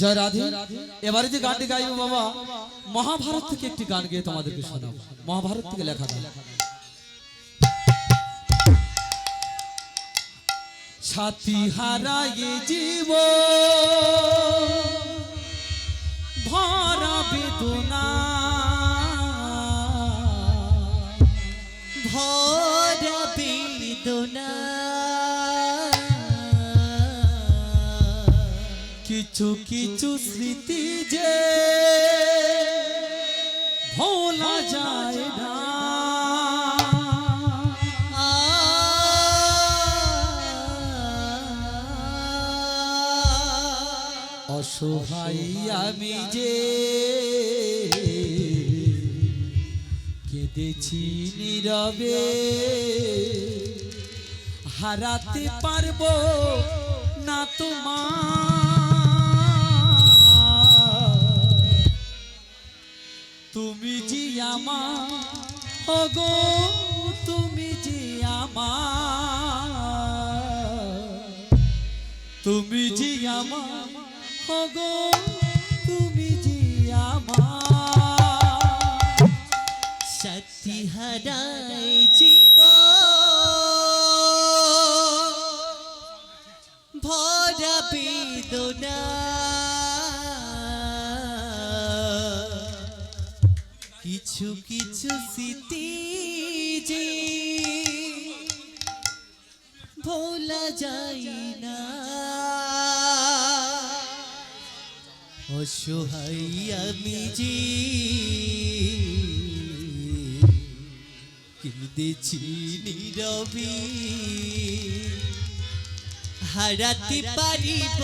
জয় রাধে। এবারে যে গানটি গাইবো বাবা, মহাভারত থেকে একটি গান গেয়ে তোমাদেরকে শোনাবো। মহাভারত থেকে লেখা গান। সাথী হারায়ে জীব ভরা বেদনা, ভরা বেদনা, কিছু কিছু স্মৃতি যে ভোলা যায় না, অসহায় আমি যে কেঁদেছি নীরবে, হারাতে পারবো না তোমার, তুমি জি আমার ওগো, তুমি জি আমার, তুমি জি আমার ওগো, তুমি জি আমার। সাথী হারায় জীব ভরা বেদনা, কিছু কিছু স্মৃতি যে ভোলা যায় না, অসহায় আমি যে কেঁদেছি নীরবে, হারাতে পারিব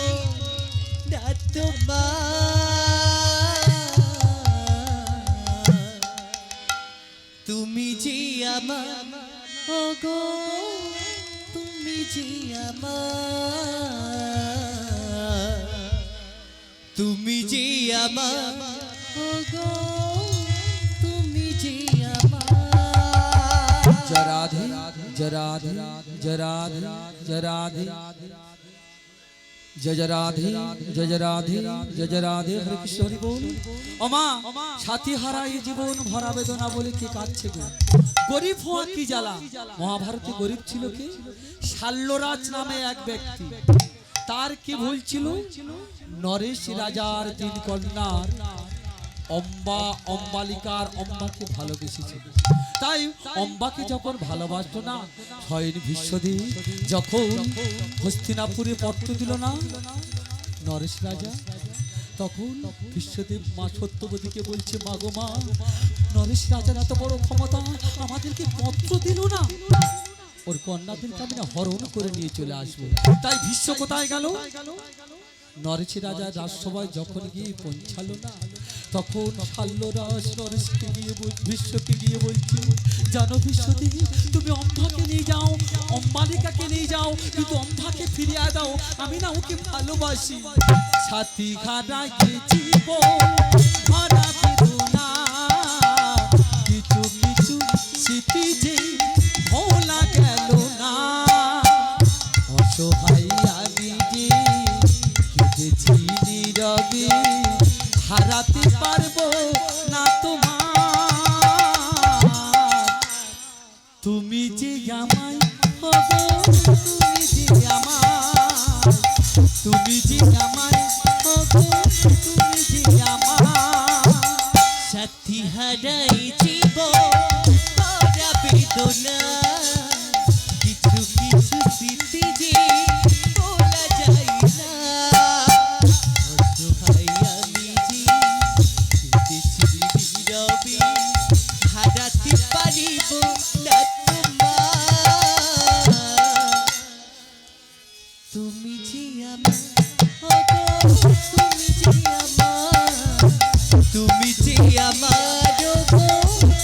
না তোমার, তুমি যে আমার ওগো, তুমি যে আমার, তুমি যে আমার ওগো, তুমি যে আমার। জয় রাধে, জয় রাধে, জয় রাধে, জয় রাধে, জয় জয় রাধে, জয় জয় রাধে, জয় জয় রাধে। হরে কৃষ্ণ, হরি বল। ওমা সাথী হারাই জীবন ভরা বেদনা বলে কে কাঁদছে গো? গরিব হওয়া কি জ্বালা। মহাভারতে গরিব ছিল কে? শাল্যরাজ নামে এক ব্যক্তি। তার কি ভুল ছিল? নরেশ রাজার তিন কন্যার অম্বা, অম্বালিকার অম্বাকে ভালোবেসেছিল। তাই অম্বাকে যখন ভালোবাসতো না, স্বয়ং বিশ্বদেব যখন হস্তিনাপুরে পত্র দিল না নরেশ রাজা, তখন বিশ্বদেব মা সত্যবতীকে বলছে, মা গো মা, নরেশ রাজার এত বড় ক্ষমতা, আমাদেরকে পত্র দিল না, ওর কন্যাদেরকে আমি না হরণ করে নিয়ে চলে আসবো। তাই ভীষ্ম কোথায় গেল? নরেশ রাজা রাজসভায় যখন গিয়ে পৌঁছালো না, তখন শাল্যরাজ নরেশকে গিয়ে বিশ্বকে গিয়ে বলছে, জানো বিশ্বদেব, তুমি অম্বাকে নিয়ে যাও, অম্বালিকাকে নিয়ে যাও, কিন্তু অম্বাকে ফিরিয়ে দাও, আমি না ওকে ভালোবাসি। সাথী হারায়ে জীবন ভরা বেদনা, কিছু কিছু স্মৃতি যে ভোলা গেল না, অসহায় আমি যে কেঁদেছি নীরবে, হারাতে পারবো না তোমার, তুমি যে আমায় ওগো, তুমি যে আমার, তুমি যে আমায় ওগো, তুমি যে আমার। সাথী হারাই জীব ভরা বেদনা, কিছু কিছু স্মৃতি যে ভোলা যায় না, অসহায় আমি যে কেঁদেছি নীরবে, হারাতে পারিব না তোমার, তুমি যে আমার ওগো, তুমি যে আমার, তুমি যে আমার ওগো,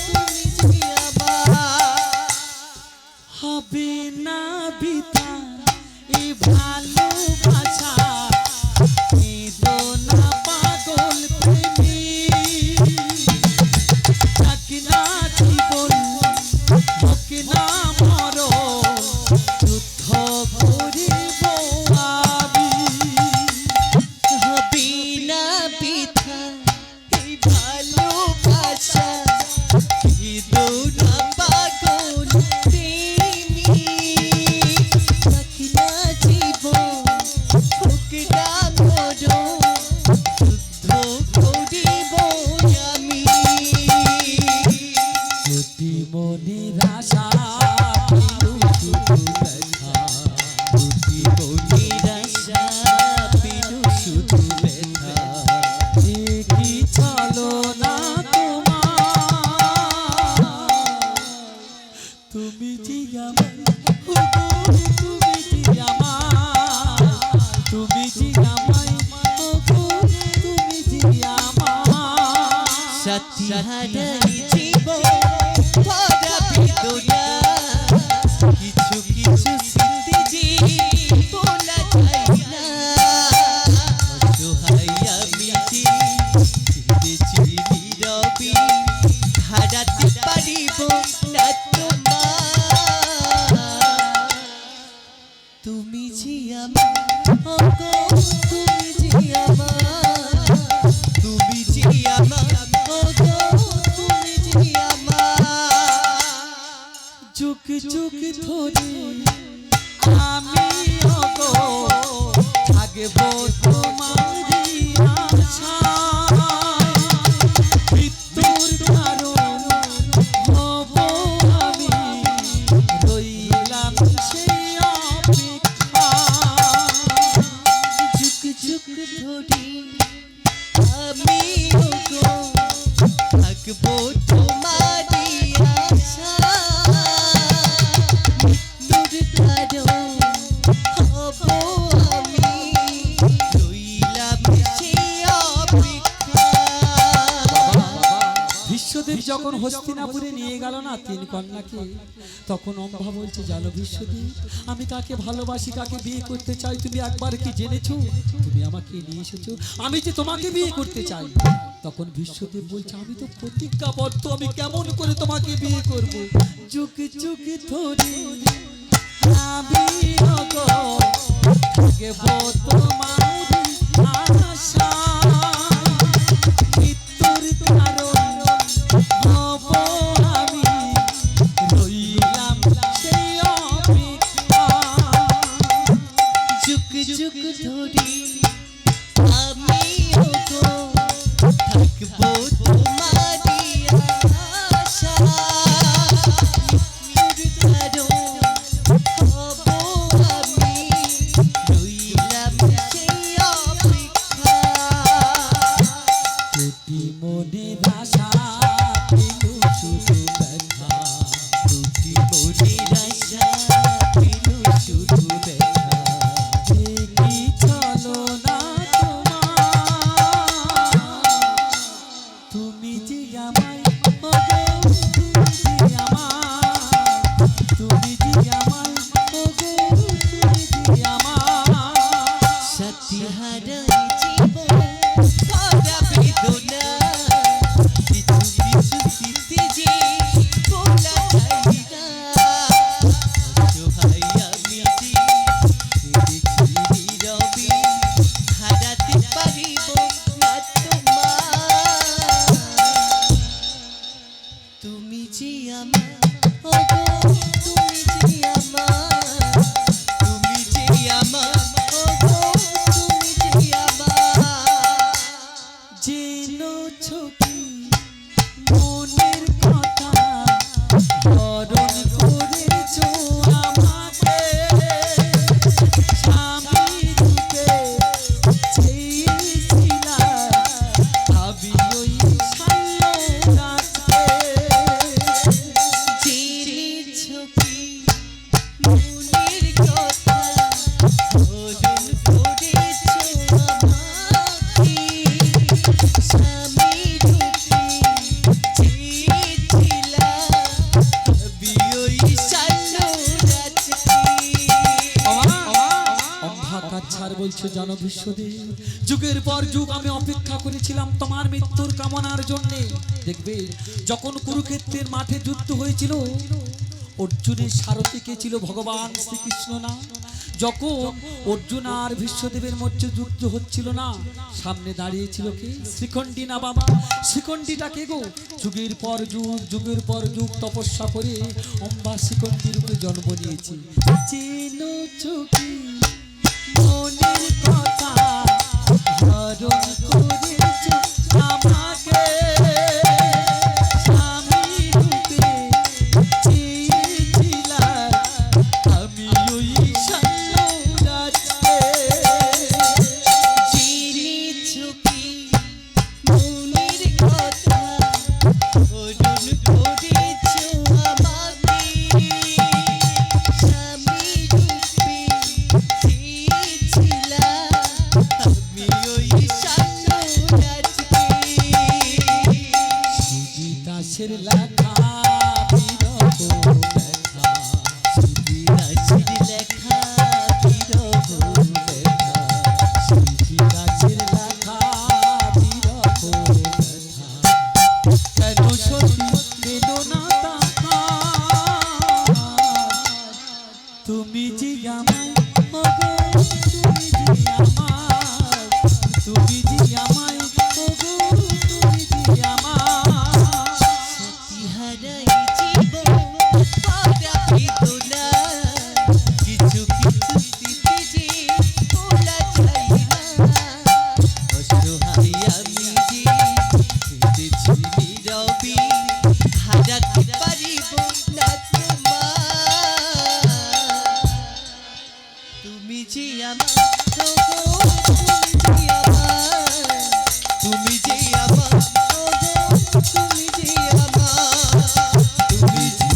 তুমি যে আমার। হবে না বিতা এই ভালোবাসা, কেঁদো না পাগল প্রেমী, থাকি না জীবন, হোক না মরণ, যুদ্ধ করিব আমি। সাহারাই জীবন ভরা বেদনা কিছু কিছু স্মৃতি যে বলা যায় না অসহায় আমি যে কেঁদেছি নীরবে হারাতে পারিব না তোমার তুমি যে আমার ওগো তুমি যে আমার তুমি যে আমার ওগো তুমি যে আমার যুগ যুগ ধরে আমি ওগো থাকবো তোমারই আশায়। মৃত্যুর কারণ হব আমি, রইলাম সেই অপেক্ষায়। যুগ যুগ ধরে আমি ওগো থাকবো তোমারই আশায়। মৃত্যুর কারণ হব আমি, রইলাম সেই অপেক্ষায়। বিশ্বদেব যখন হস্তিনাপুরে নিয়ে গেল না তিন কন্যাকে, তখন অম্বা বলছে, জানো বিশ্বদেব, আমি কাকে ভালোবাসি, কাকে বিয়ে করতে চাই, তুমি একবার কি জেনেছো? তুমি আমাকে নিয়ে এসেছো, আমি যে তোমাকে বিয়ে করতে চাই। তখন বিশ্বদেব বলছে, আমি তো প্রতিজ্ঞাবদ্ধ, আমি কেমন করে তোমাকে বিয়ে করব? যুগ যুগ ধরে আমি ওগো থাকবো তোমারই আশায়। মৃত্যুর কারণ হব আমি, রইলাম সেই অপেক্ষায়। যুগ যুগ ধরে আমি ওগো থাকবো তোমারই আশায়। মৃত্যুর কারণ হব আমি, রইলাম সেই অপেক্ষায়। দুটি মনের আশা পেল শুধু দেখা, দুটি মনের আশা পেল শুধু দেখা। দেখি চলো না তোমার, তুমি যে আমায় ওগো তুমি যে আমায়, তুমি যে আমায় ওগো তুমি যে আমায়। সাথী হারাই জীবন ভরা বেদনা কিছু কিছু স্মৃতি যে বলা যায় না অসহায় আমি যে কেঁদেছি নীরবে হারাতে পারিব না তোমার তুমি যে আমার ওগো তুমি যে আমার তুমি যে আমার ওগো তুমি যে আমার জেনেছো কি মনের কথা, হরণ করেছো আমাকে, স্বামী রূপে চেয়েছিলাম আমি ওই সাল্লোগাছকে। জেনেছো কি মনের কথা হরণ করেছো আমাকে স্বামী রূপে চেয়েছিলাম আমি ওই সাল্লোগাছকে। অম্ভাকাচ্ছার বলছে, জানো বিশ্বদেব, যুগের পর যুগ আমি অপেক্ষা করেছিলাম তোমার মৃত্যুর কামনার জন্যে। দেখবে, যখন কুরুক্ষেত্রের মাঠে যুদ্ধ হয়েছিল, অর্জুনের সারথি কে ছিল? ভগবান শ্রীকৃষ্ণ না? যখন অর্জুন আর বিশ্বদেবের মধ্যে যুদ্ধ হচ্ছিল না, সামনে দাঁড়িয়েছিল কে? শ্রীখণ্ডী না বাবা? শ্রীখণ্ডীটা কে গো? যুগের পর যুগ তপস্যা করে অম্বা শ্রীখণ্ডী রূপে জন্ম নিয়েছে। জেনেছো কি মনের কথা, হরণ করেছো আমাকে, স্বামী রূপে চেয়েছিলাম আমি ওই সাল্লোগাছকে। জেনেছো কি মনের কথা হরণ করেছো আমাকে স্বামী রূপে চেয়েছিলাম দাসের লেখা বিরহ ব্যথা সুধী দাসের লেখা বিরহ ব্যথা সুধী দাসের লেখা বিরহ ব্যথা কেন সতী পেল না তাহার তুমি যে আমায় ওগো তুমি যে আমায় তুমি যে আমায় ওগো তুমি যে আমায় সতী হারাই জীবন পারা বেদনা কিছু কিছু স্মৃতি যে ভোলা যায় না অসহায় আমি যে কেঁদেছি নীরবে হারাতে পারিব না তোমার তুমি যে আমার ওগো তুমি যে আমার ওগো তুমি যে আমার তুমি যে